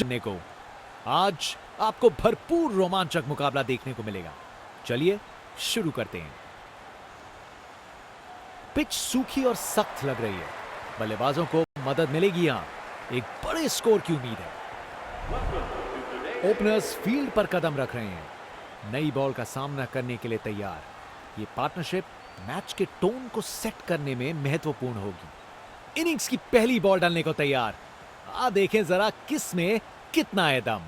चुनने को आज आपको भरपूर रोमांचक मुकाबला देखने को मिलेगा। चलिए शुरू करते हैं। पिच सूखी और सख्त लग रही है। बल्लेबाजों को मदद मिलेगी यहां। एक बड़े स्कोर की उम्मीद है। ओपनर्स फील्ड पर कदम रख रहे हैं, नई बॉल का सामना करने के लिए तैयार। ये पार्टनरशिप मैच के टोन को सेट करने में महत्वपूर्ण होगी। इनिंग्स की पहली बॉल डालने को तैयार। देखें जरा किस में कितना है दम।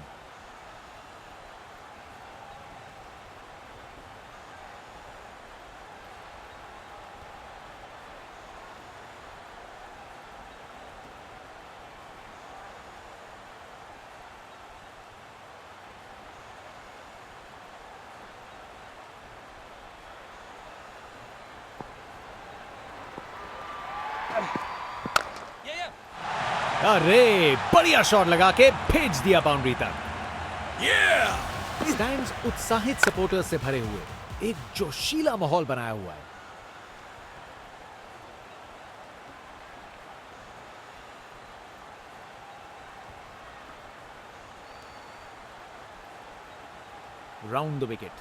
अरे बढ़िया शॉट लगा के भेज दिया बाउंड्री तक। स्टैंड्स उत्साहित सपोर्टर्स से भरे हुए एक जोशीला माहौल बनाया हुआ है। Round the wicket.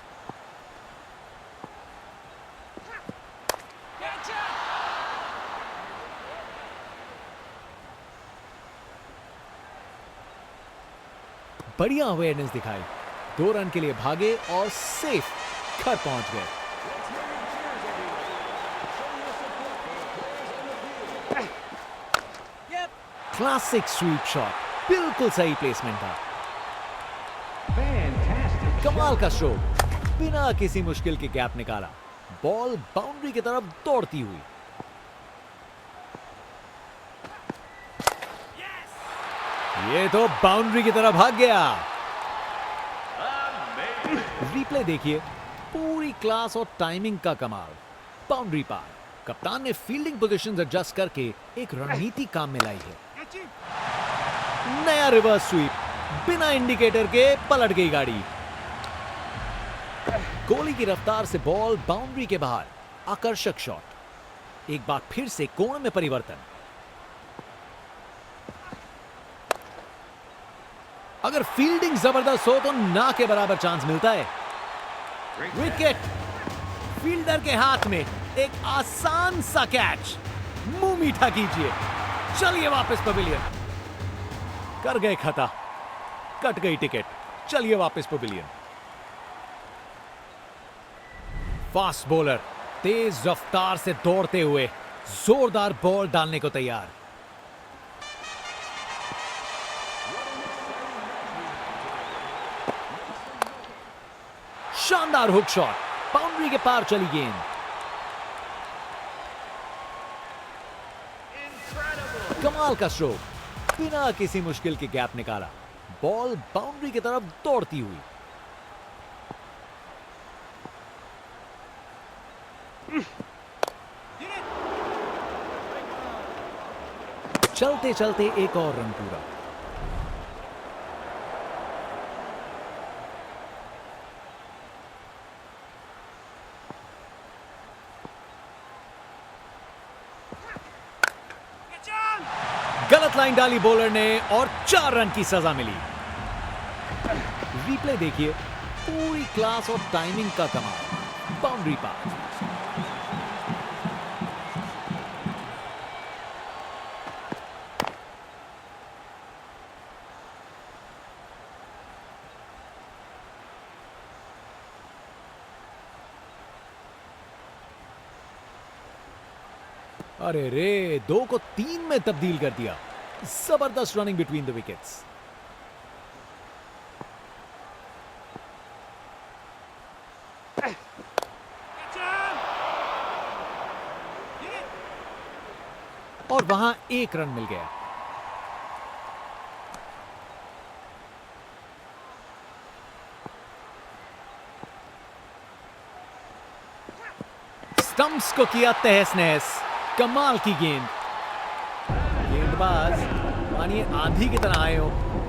बढ़िया अवेयरनेस दिखाई। 2 रन के लिए भागे और सेफ घर पहुंच गए। क्लासिक स्वीप शॉट, बिल्कुल सही प्लेसमेंट था। कमाल का स्ट्रोक, बिना किसी मुश्किल के गैप निकाला। बॉल बाउंड्री की तरफ दौड़ती हुई। ये तो बाउंड्री की तरफ भाग गया। रिप्ले देखिए, पूरी क्लास और टाइमिंग का कमाल। बाउंड्री पार। कप्तान ने फील्डिंग पोजीशंस एडजस्ट करके एक रणनीति काम में लाई है। नया रिवर्स स्वीप, बिना इंडिकेटर के पलट गई गाड़ी। गोली की रफ्तार से बॉल बाउंड्री के बाहर। आकर्षक शॉट। एक बार फिर से कोण में परिवर्तन। अगर फील्डिंग जबरदस्त हो तो ना के बराबर चांस मिलता है। विकेट। फील्डर के हाथ में एक आसान सा कैच। मुंह मीठा कीजिए। चलिए वापस पवेलियन। कर गए खता, कट गई टिकट। चलिए वापस पवेलियन। फास्ट बॉलर तेज रफ्तार से दौड़ते हुए जोरदार बॉल डालने को तैयार। शानदार हुक शॉट, बाउंड्री के पार चली गेंद। कमाल का स्ट्रोक, बिना किसी मुश्किल के गैप निकाला। बॉल बाउंड्री की तरफ दौड़ती हुई। चलते चलते एक और रन पूरा। गलत लाइन डाली बॉलर ने और 4 रन की सजा मिली। रिप्ले देखिए, पूरी क्लास और टाइमिंग का कमाल। बाउंड्री पार। अरे रे, 2 को 3 में तब्दील कर दिया। जबरदस्त रनिंग बिटवीन द विकेट्स। और वहां 1 रन मिल गया। स्टंप्स को किया तहस नहस। कमाल की गेंद। गेंदबाज मानिए आंधी की तरह आए हो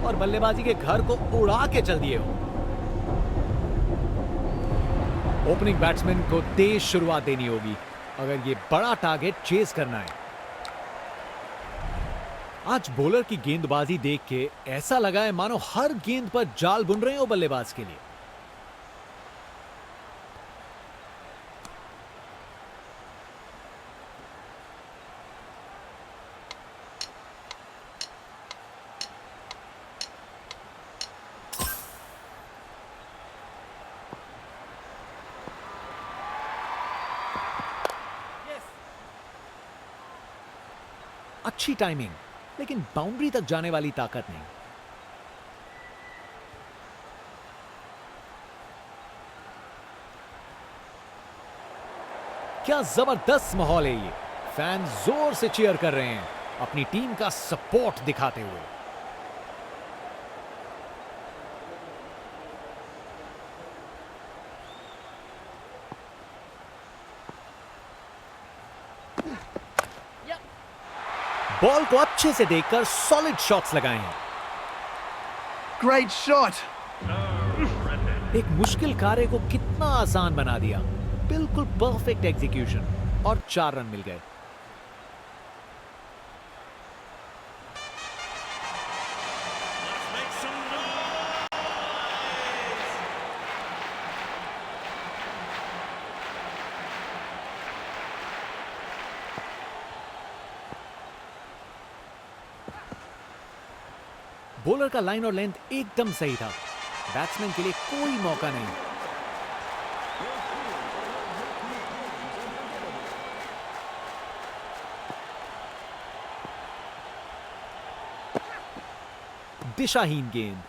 और बल्लेबाजी के घर को उड़ा के चल दिए हो। ओपनिंग बैट्समैन को तेज शुरुआत देनी होगी अगर ये बड़ा टारगेट चेज करना है। आज बॉलर की गेंदबाजी देख के ऐसा लगा है मानो हर गेंद पर जाल बुन रहे हो बल्लेबाज के लिए। अच्छी टाइमिंग, लेकिन बाउंड्री तक जाने वाली ताकत नहीं। क्या जबरदस्त माहौल है ये। फैन जोर से चीयर कर रहे हैं, अपनी टीम का सपोर्ट दिखाते हुए। बॉल को अच्छे से देखकर सॉलिड शॉट्स लगाए हैं। Great shot. एक मुश्किल कार्य को कितना आसान बना दिया। बिल्कुल परफेक्ट एग्जीक्यूशन और 4 रन मिल गए। बॉलर का लाइन और लेंथ एकदम सही था। बैट्समैन के लिए कोई मौका नहीं। दिशाहीन गेंद।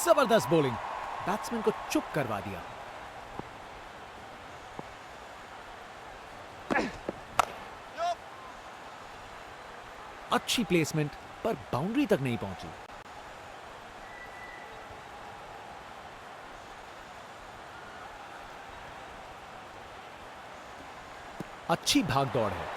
जबरदस्त बॉलिंग, बैट्समैन को चुप करवा दिया। अच्छी प्लेसमेंट, पर बाउंड्री तक नहीं पहुंची। अच्छी भागदौड़ है।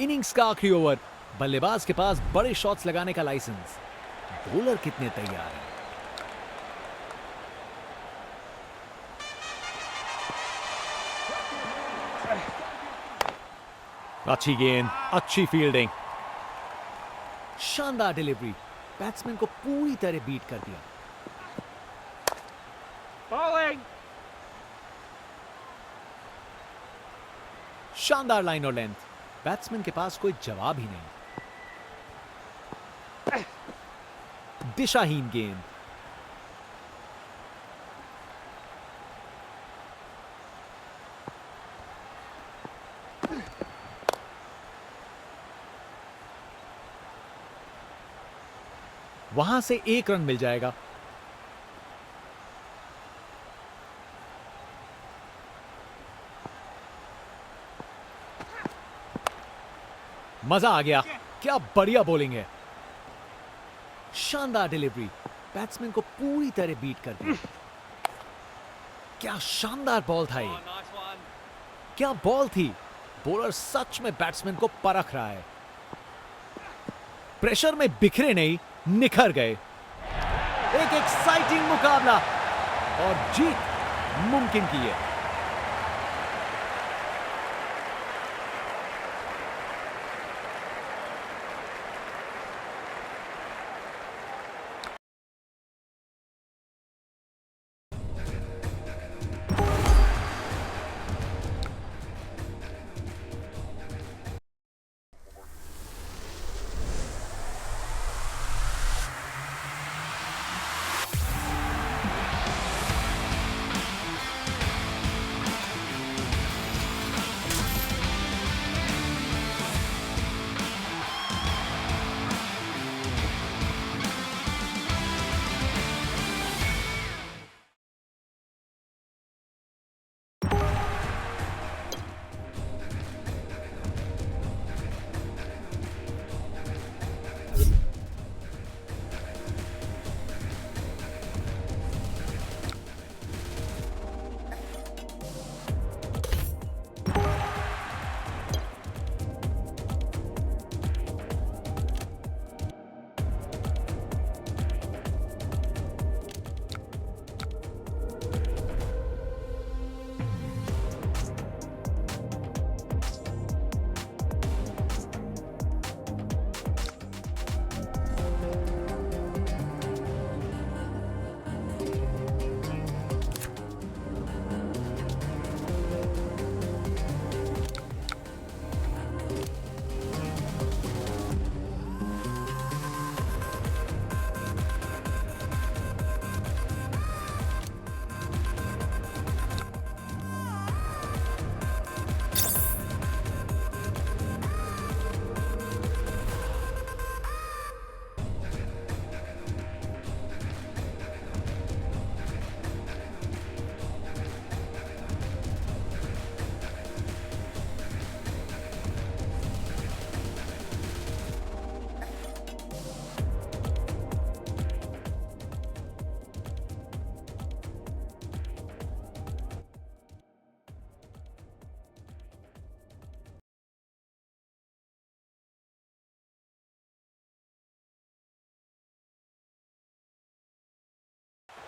इनिंग्स का आखिरी ओवर। बल्लेबाज के पास बड़े शॉट्स लगाने का लाइसेंस। बॉलर कितने तैयार हैं। अच्छी गेंद, अच्छी फील्डिंग, शानदार डिलीवरी। बैट्समैन को पूरी तरह बीट कर दिया। Bowling. शानदार लाइन और लेंथ। बैट्समैन के पास कोई जवाब ही नहीं। दिशाहीन गेंद। वहां से 1 रन मिल जाएगा। मजा आ गया। क्या बढ़िया बॉलिंग है। शानदार डिलीवरी। बैट्समैन को पूरी तरह बीट कर दिया। क्या शानदार बॉल था ये। क्या बॉल थी। बॉलर सच में बैट्समैन को परख रहा है। प्रेशर में बिखरे नहीं, निखर गए। एक एक्साइटिंग मुकाबला और जीत मुमकिन की है।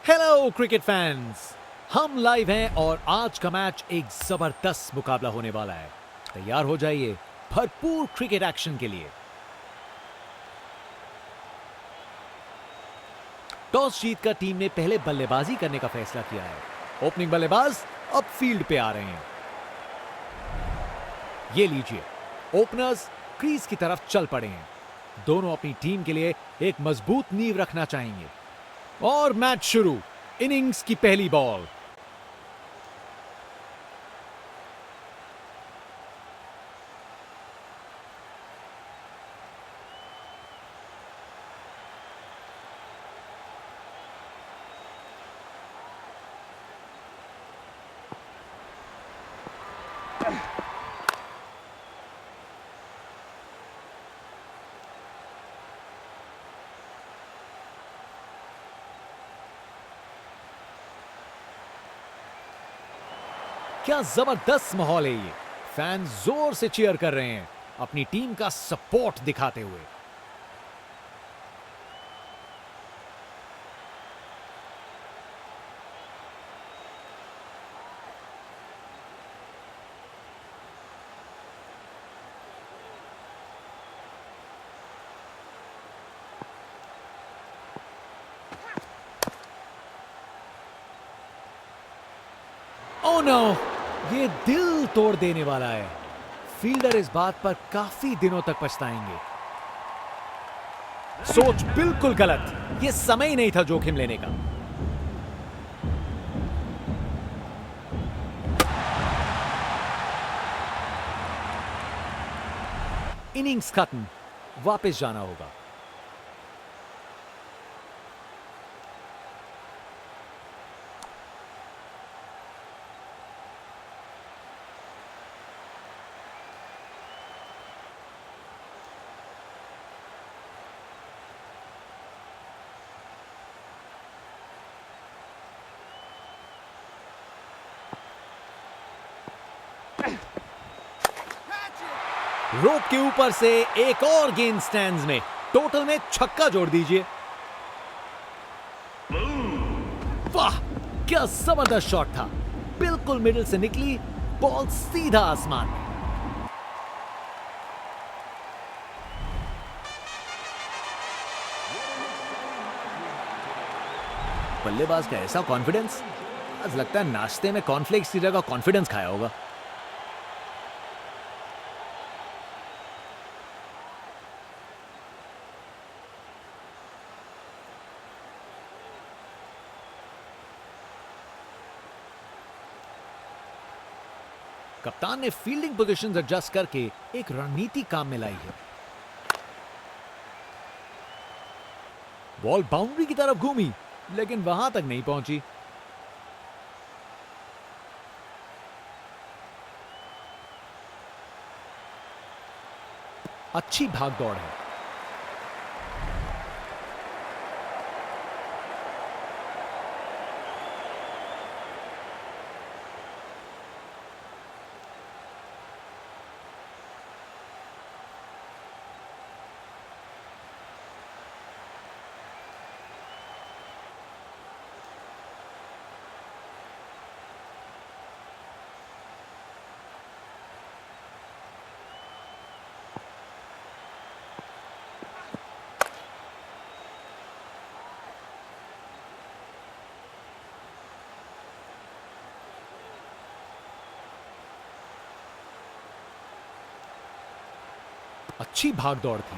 हेलो क्रिकेट फैंस, हम लाइव हैं और आज का मैच एक जबरदस्त मुकाबला होने वाला है। तैयार हो जाइए भरपूर क्रिकेट एक्शन के लिए। टॉस जीतकर टीम ने पहले बल्लेबाजी करने का फैसला किया है। ओपनिंग बल्लेबाज अब फील्ड पे आ रहे हैं। ये लीजिए, ओपनर्स क्रीज की तरफ चल पड़े हैं। दोनों अपनी टीम के लिए एक मजबूत नींव रखना चाहेंगे। और मैच शुरू। इनिंग्स की पहली बॉल। क्या जबरदस्त माहौल है ये। फैंस जोर से चीयर कर रहे हैं, अपनी टीम का सपोर्ट दिखाते हुए। ओह नो, ये दिल तोड़ देने वाला है। फील्डर इस बात पर काफी दिनों तक पछताएंगे। सोच बिल्कुल गलत। ये समय ही नहीं था जोखिम लेने का। इनिंग्स खत्म, वापस जाना होगा। रोप के ऊपर से एक और गेंद स्टैंड्स में। टोटल में छक्का जोड़ दीजिए। वाह, क्या जबरदस्त शॉट था। बिल्कुल मिडिल से निकली बॉल सीधा आसमान में। बल्लेबाज का ऐसा कॉन्फिडेंस, आज लगता है नाश्ते में कॉर्नफ्लेक्स की जगह कॉन्फिडेंस खाया होगा। कप्तान ने फील्डिंग पोजीशंस एडजस्ट करके एक रणनीति काम में लाई है। बॉल बाउंड्री की तरफ घूमी, लेकिन वहां तक नहीं पहुंची। अच्छी भागदौड़ है। अच्छी भागदौड़ थी।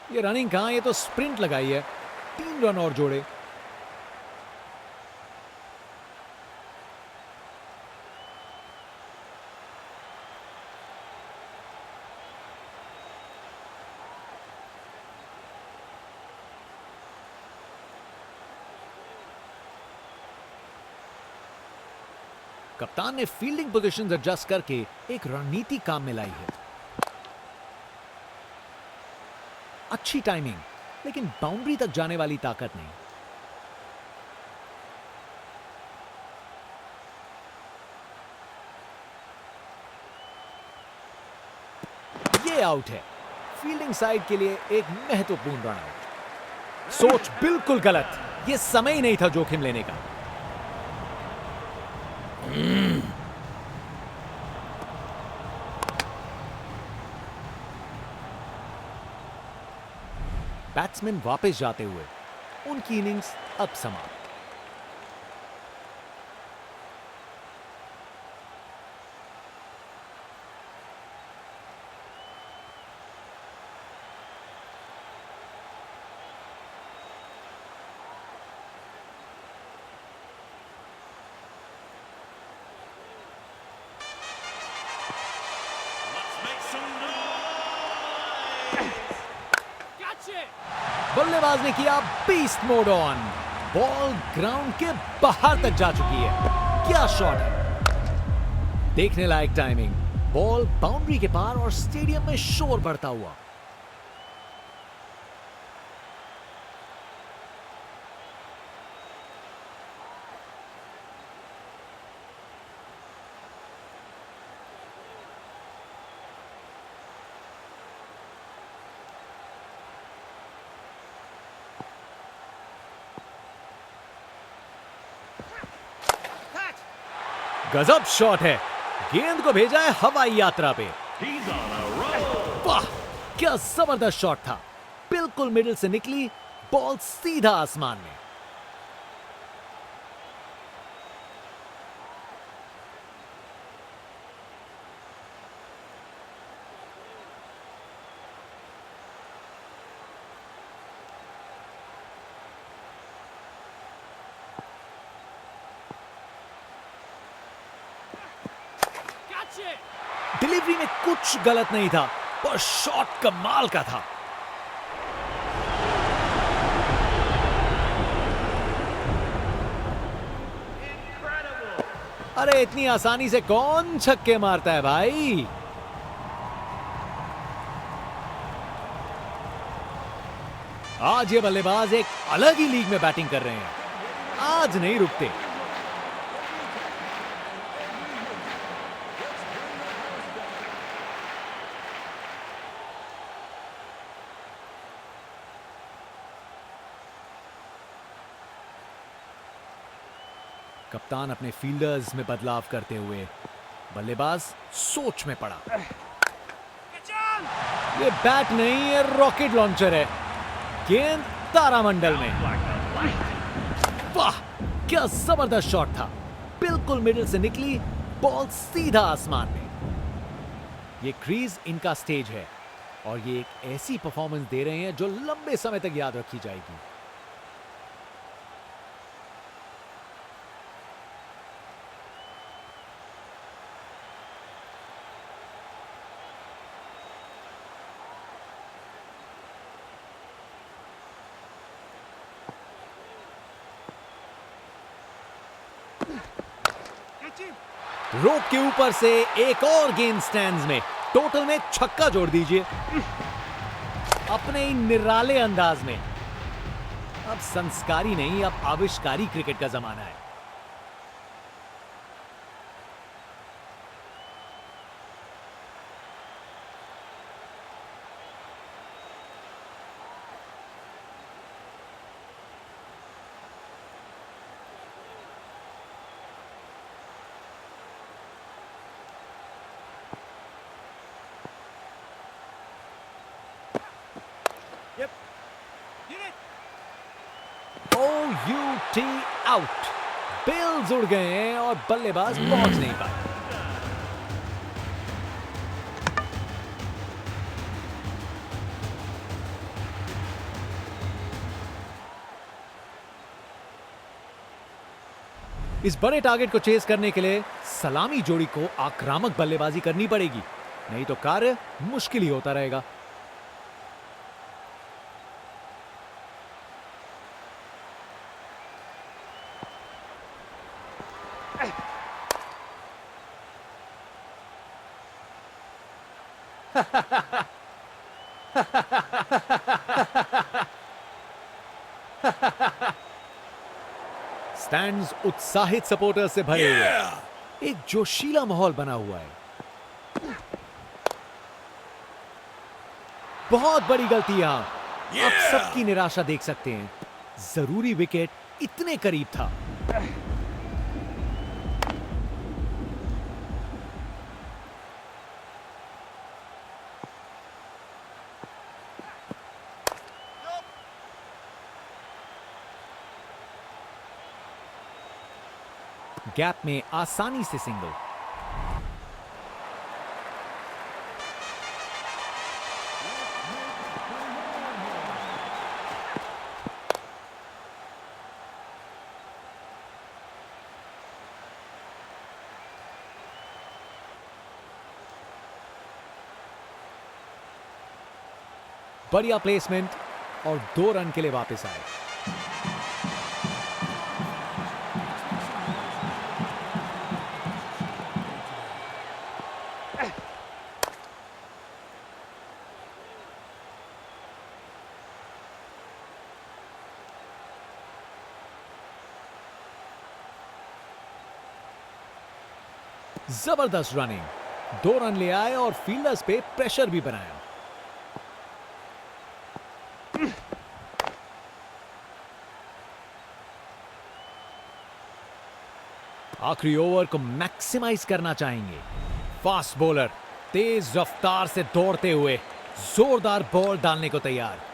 ये रनिंग कहां, ये तो स्प्रिंट लगाई है। 3 रन और जोड़े। कप्तान ने फील्डिंग पोजीशंस एडजस्ट करके एक रणनीति काम में लाई है। अच्छी टाइमिंग, लेकिन बाउंड्री तक जाने वाली ताकत नहीं। ये आउट है। फील्डिंग साइड के लिए एक महत्वपूर्ण रन आउट। सोच बिल्कुल गलत, ये समय ही नहीं था जोखिम लेने का। बैट्समैन वापस जाते हुए उनकी इनिंग्स अब समाप्त। बल्लेबाज ने किया beast mode on. Ball ground के बाहर तक जा चुकी है। क्या शॉट है, देखने लायक टाइमिंग। बॉल बाउंड्री के पार और स्टेडियम में शोर बढ़ता हुआ। गजब शॉट है, गेंद को भेजा है हवाई यात्रा पे। वाह, क्या जबरदस्त शॉट था। बिल्कुल मिडिल से निकली बॉल सीधा आसमान में। डिलीवरी में कुछ गलत नहीं था और शॉट कमाल का था। अरे इतनी आसानी से कौन छक्के मारता है भाई। आज ये बल्लेबाज एक अलग ही लीग में बैटिंग कर रहे हैं। आज नहीं रुकते। कप्तान अपने फील्डर्स में बदलाव करते हुए बल्लेबाज सोच में पड़ा। ये बैट नहीं, ये रॉकेट लॉन्चर है। गेंद तारामंडल में। वाह, क्या जबरदस्त शॉट था। बिल्कुल मिडिल से निकली बॉल सीधा आसमान में। ये क्रीज इनका स्टेज है और ये एक ऐसी परफॉर्मेंस दे रहे हैं जो लंबे समय तक याद रखी जाएगी। रोक के ऊपर से एक और गेंद स्टैंड्स में। टोटल में छक्का जोड़ दीजिए अपने ही निराले अंदाज में। अब संस्कारी नहीं, अब आविष्कारी क्रिकेट का जमाना है। OUT out. बेल्स उड़ गए हैं और बल्लेबाज पहुंच नहीं पाए। इस बड़े टारगेट को चेस करने के लिए सलामी जोड़ी को आक्रामक बल्लेबाजी करनी पड़ेगी, नहीं तो कार्य मुश्किल ही होता रहेगा। स्टैंड्स उत्साहित सपोर्टर्स से भरे हुए हैं। एक जोशीला माहौल बना हुआ है। बहुत बड़ी गलती यहां। आप सबकी निराशा देख सकते हैं। जरूरी विकेट इतने करीब था। गैप में आसानी से सिंगल। बढ़िया प्लेसमेंट और 2 रन के लिए वापस आए। जबरदस्त रनिंग। 2 रन ले आए और फील्डर्स पे प्रेशर भी बनाया। आखिरी ओवर को मैक्सिमाइज करना चाहेंगे। फास्ट बॉलर तेज रफ्तार से दौड़ते हुए जोरदार बॉल डालने को तैयार।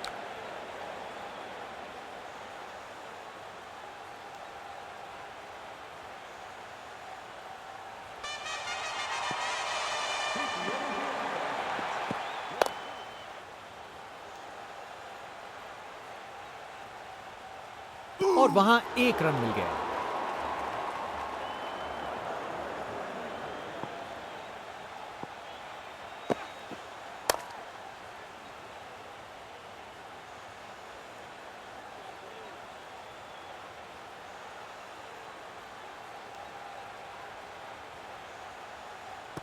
और वहां 1 रन मिल गया।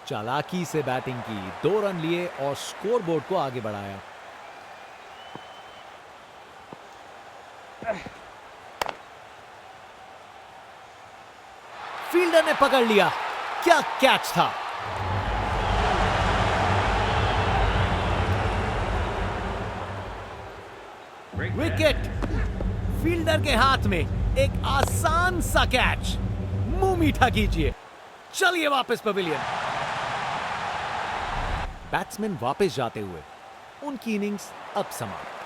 चालाकी से बैटिंग की, 2 रन लिए और स्कोरबोर्ड को आगे बढ़ाया। फील्डर ने पकड़ लिया। क्या कैच था। विकेट। फील्डर के हाथ में एक आसान सा कैच। मुंह मीठा कीजिए। चलिए वापस पवेलियन। बैट्समैन वापस जाते हुए उनकी इनिंग्स अब समाप्त।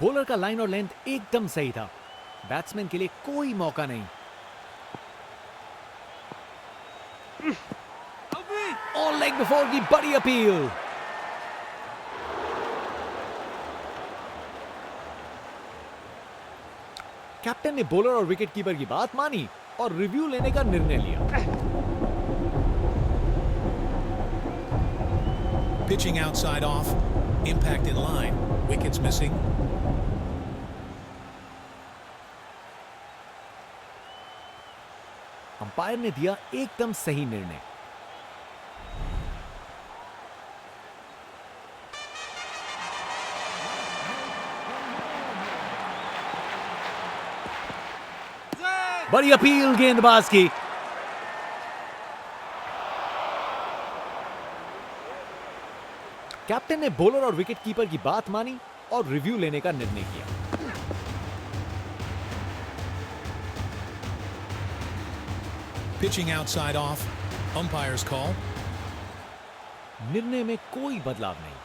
बॉलर का लाइन और लेंथ एकदम सही था। बैट्समैन के लिए कोई मौका नहीं। और लेग बिफोर की बड़ी अपील। कैप्टन ने बॉलर और विकेट कीपर की बात मानी और रिव्यू लेने का निर्णय लिया। Pitching outside off, impact in line, wickets missing. Umpire ने दिया एकदम सही निर्णय। बड़ी अपील गेंदबाज की। कैप्टन ने बॉलर और विकेट कीपर की बात मानी और रिव्यू लेने का निर्णय किया। Pitching outside off, umpire's call. निर्णय में कोई बदलाव नहीं।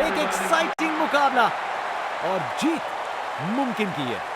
एक एक्साइटिंग मुकाबला और जीत मुमकिन की है।